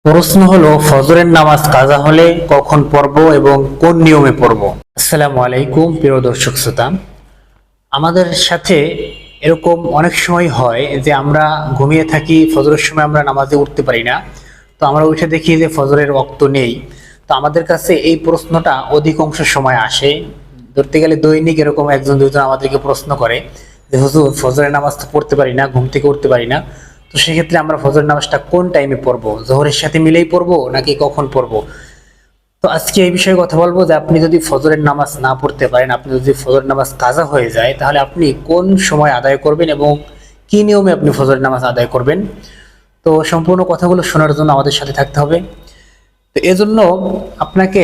প্রশ্ন হলো ফজরের নামাজ কাজা হলে কখন পড়বো এবং কোন নিয়মে পড়বো। আসসালামু আলাইকুম প্রিয় দর্শক শ্রোতা, আমাদের সাথে এরকম অনেক সময় হয় যে আমরা ঘুমিয়ে থাকি, ফজরের সময় আমরা নামাজে উঠতে পারি না। তো আমরা উঠে দেখি যে ফজরের ওয়াক্ত নেই। তো আমাদের কাছে এই প্রশ্নটা অধিকাংশ সময় আসে। ধরতে গেলে দৈনিক এরকম একজন দুজন আমাদেরকে প্রশ্ন করে যে হুজুর, ফজরের নামাজ তো পড়তে পারি না, ঘুম থেকে উঠতে পারি না, তো সেক্ষেত্রে আমরা ফজর নামাজটা কোন টাইমে পড়বো, জোহরের সাথে মিলেই পড়বো নাকি কখন পড়বো। তো আজকে এই বিষয়ে কথা বলবো যে আপনি যদি ফজরের নামাজ না পড়তে পারেন, আপনি যদি ফজর নামাজ কাজা হয়ে যায়, তাহলে আপনি কোন সময় আদায় করবেন এবং কি নিয়মে আপনি ফজরের নামাজ আদায় করবেন। তো সম্পূর্ণ কথাগুলো শোনার জন্য আমাদের সাথে থাকতে হবে। তো এজন্য আপনাকে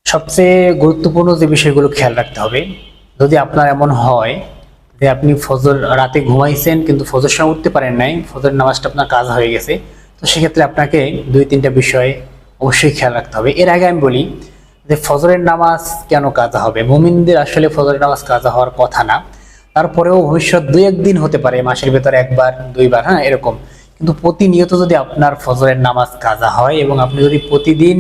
সবচেয়ে গুরুত্বপূর্ণ যে বিষয়গুলো খেয়াল রাখতে হবে। যদি আপনার এমন হয় যে আপনি ফজর রাতে ঘুমাইছেন কিন্তু ফজর সময় উঠতে পারেন নাই, ফজর নামাজটা আপনার কাজ হয়ে গেছে, তো সেক্ষেত্রে আপনাকে দুই তিনটা বিষয় অবশ্যই খেয়াল রাখতে হবে। এর আগে আমি বলি যে ফজরের নামাজ কেন কাজা হবে। মুমিনদের আসলে ফজরের নামাজ কাজা হওয়ার কথা না, তারপরেও ভবিষ্যৎ দুই একদিন হতে পারে, মাসের ভেতরে একবার দুইবার, হ্যাঁ এরকম। কিন্তু প্রতিনিয়ত যদি আপনার ফজরের নামাজ কাজা হয় এবং আপনি যদি প্রতিদিন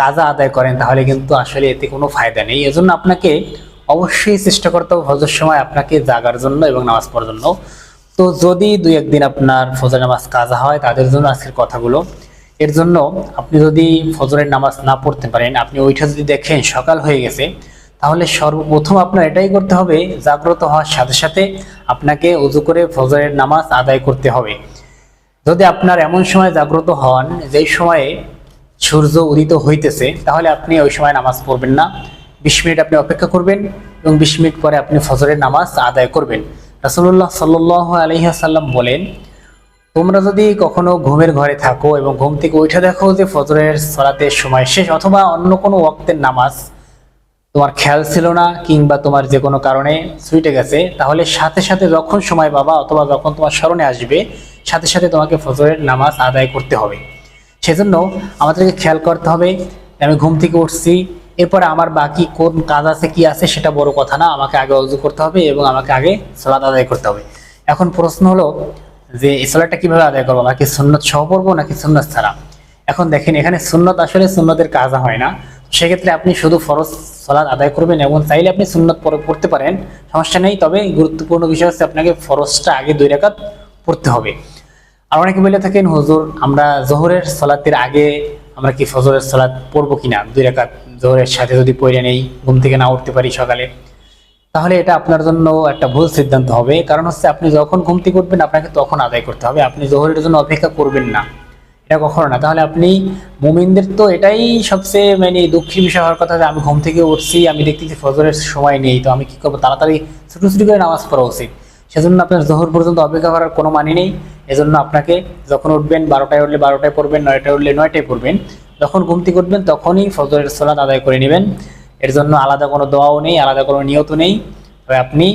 কাজা আদায় করেন, তাহলে কিন্তু আসলে এতে কোনো ফায়দা নেই। এজন্য আপনাকে অবশ্যই চেষ্টা করতে হবে ফজর সময় আপনাকে জাগার জন্য এবং নামাজ পড়ার জন্য। তো যদি দুই একদিন আপনার ফজর নামাজ কাজা হয়, তাদের জন্য আজকের কথাগুলো। এর জন্য আপনি যদি ফজরের নামাজ না পড়তে পারেন, আপনি ওইটা যদি দেখেন সকাল হয়ে গেছে, তাহলে সর্বপ্রথম আপনার এটাই করতে হবে, জাগ্রত হওয়ার সাথে সাথে আপনাকে ওযু করে ফজরের নামাজ আদায় করতে হবে। যদি আপনার এমন সময় জাগ্রত হন যেই সময়ে সূর্য উদিত হইতেছে, তাহলে আপনি ওই সময় নামাজ পড়বেন না। 20 মিনিট আপনি অপেক্ষা করবেন এবং 20 মিনিট পরে আপনি ফজরের নামাজ আদায় করবেন। রাসূলুল্লাহ সাল্লাল্লাহু আলাইহি ওয়াসাল্লাম বলেন, তোমরা যদি কখনো ঘুমের ঘরে থাকো এবং ঘুম থেকে উঠে দেখো যে ফজরের সালাতের সময় শেষ, অথবা অন্য কোনো ওয়াক্তের নামাজ তোমার খেয়াল ছিল না, কিংবা তোমার যে কোনো কারণে ছুটে গেছে, তাহলে সাথে সাথে যখন সময় পাবা অথবা যখন তোমার স্মরণে আসবে, সাথে সাথে তোমাকে ফজরের নামাজ আদায় করতে হবে। সেজন্য আমাদেরকে খেয়াল করতে হবে, আমি ঘুম থেকে উঠছি, এরপরে আমার বাকি কোন কাজ আছে কি আছে সেটা বড় কথা না, আমাকে আগে ওযু করতে হবে এবং আমাকে আগে সালাত আদায় করতে হবে। এখন প্রশ্ন হলো যে এই সালাতটা কিভাবে আদায় করবো, আমাকে সুন্নত সহ পড়বো নাকি সুন্নত ছাড়া। এখন দেখেন, এখানে সুন্নত আসলে সুন্নতের কাজা হয় না। সেক্ষেত্রে আপনি শুধু ফরজ সালাত আদায় করবেন এবং চাইলে আপনি সুন্নত পড়তে পারেন, সমস্যা নেই। তবে গুরুত্বপূর্ণ বিষয় হচ্ছে আপনাকে ফরজটা আগে 2 রাকাত পড়তে হবে। আর অনেকে বলে থাকেন, হুজুর আমরা জোহরের সালাতের আগে আমরা কি ফজরের সালাত পড়বো কিনা, 2 রাকাত জোহরের সাথে যদি পড়ে নেই, ঘুম থেকে না উঠতে পারি সকালে, তাহলে এটা আপনার জন্য একটা ভুল সিদ্ধান্ত হবে। কারণ হচ্ছে আপনি যখন ঘুম থেকে উঠবেন আপনাকে তখন আদায় করতে হবে, আপনি জোহরের জন্য অপেক্ষা করবেন না, এটা কখনো না। তাহলে আপনি, মুমিনদের তো এটাই সবচেয়ে দুঃখের বিষয় হওয়ার কথা যে আমি ঘুম থেকে উঠছি, আমি দেখতেছি ফজরের সময় নেই, তো আমি কি করবো, তাড়াতাড়ি ছুটি করে নামাজ পড়া উচিত। সেজন্য আপনার জোহর পর্যন্ত অপেক্ষা করার কোনো মানে নেই। এজন্য আপনাকে যখন উঠবেন, 12টায় উঠলে 12টায় পড়বেন, 9টায় উঠলে 9টায় পড়বেন, যখন ঘুম থেকে উঠবেন তখনই ফজরের সালাত আদায় করে নেবেন। এর জন্য আলাদা কোনো দোয়াও নেই, আলাদা কোনো নিয়ত নেই। তবে আপনি,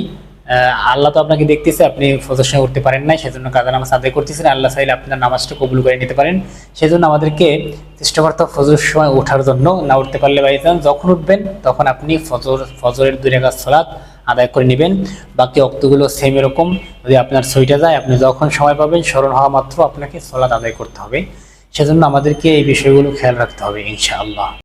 আল্লাহ তো আপনাকে দেখতেছে, আপনি ফজর সময় উঠতে পারেন নাই, সেজন্য কাজা নামাজ আদায় করতেছেন, আল্লাহ চাইলে আপনার নামাজটা কবুল করে নিতে পারেন। সেজন্য আমাদেরকে চেষ্টা করতে হবে ফজরের সময় ওঠার জন্য। না উঠতে পারলে ভাইজান যখন উঠবেন তখন আপনি ফজরের 2 রাকাত সালাত আদায় করে নেবেন। বাকি ওয়াক্তগুলো সেম এরকম, যদি আপনার ছুটে যায় আপনি যখন সময় পাবেন স্মরণ হওয়া মাত্র আপনাকে সালাত আদায় করতে হবে। সেজন্য আমাদেরকে এই বিষয়গুলো খেয়াল রাখতে হবে ইনশাআল্লাহ।